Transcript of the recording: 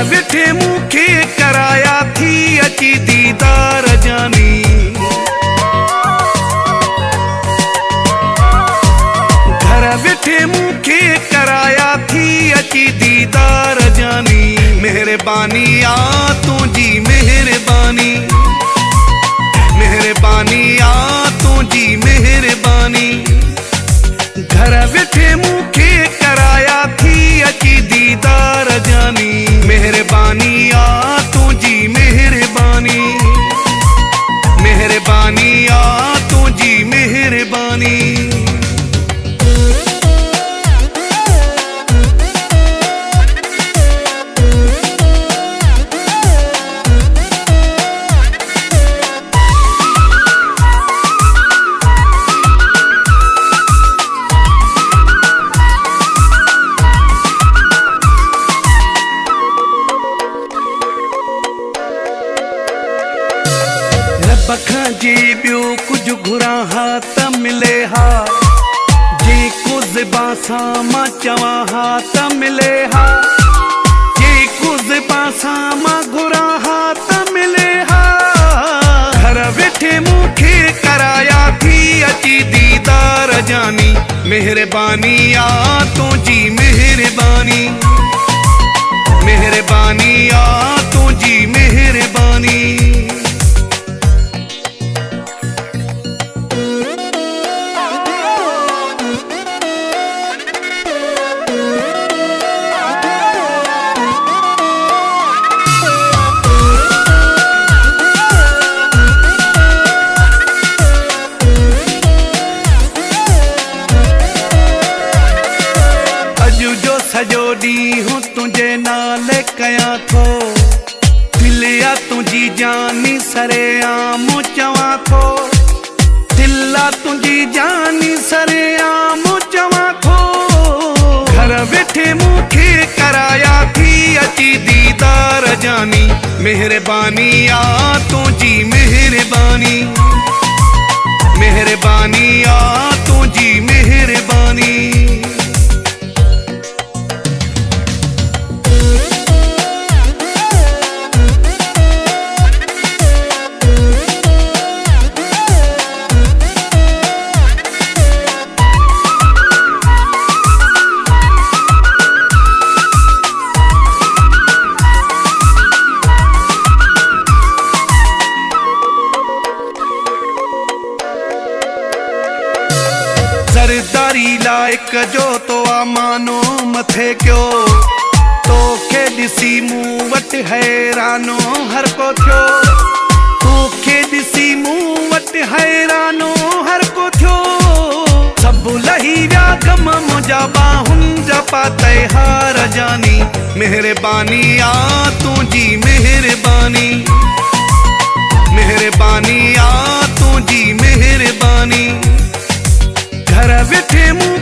विठे मुखे कराया थी अची दीदार जानी। घर विठे मुखे कराया थी अची दीदार जानी। मेहरबानी आ तुझी मेहरबानी, मेहरबानी आ तुझी मेहरबानी। घर विठे मुखे कराया थी अची दीदार जानी। मेहरबानी आ तुझी मेहरबानी, मेहरबानी आ तुझी मेहरबानी। बखा जी बियो कुछ घुरा हा त मिले हा, जी कुछ बासा मां चवा हा त मिले हा। जी कुछ बासा मां घुरा हा त मिले हा। घर वेठे मुखे कराया थी अची दीदार जानी। मेहरबानी आ तुझी मेहरबानी, मेहरबानी आ तुझी मेहरबानी। सजो ॾींहुं तुंहिंजे नाले कयां थो, दिलिया तुंहिंजी जानी सरे आम चवां थो। दिला तुंहिंजी जानी सरे आम चवां थो। घर वेठे मुखे कराया थी अची दीदार जानी। मेहरबानी आ तुंहिंजी मेहरबानी, मेहरबानी आ तुंहिंजी मेहरबानी। सरदारी लाइक जो तो आमानो मथे क्यों, तोखे ॾिसी मूं वटि हैरानो हर को थियो। तोखे ॾिसी मूं वटि हैरानो हर को थियो। सभु लही विया गम मुंहिंजा बाहुनि जा पाते हार जानी। मेहरबानी आ तुझी मेहरबानी, मेहरबानी आ तुझी मेहरबानी। घर वेठे मूं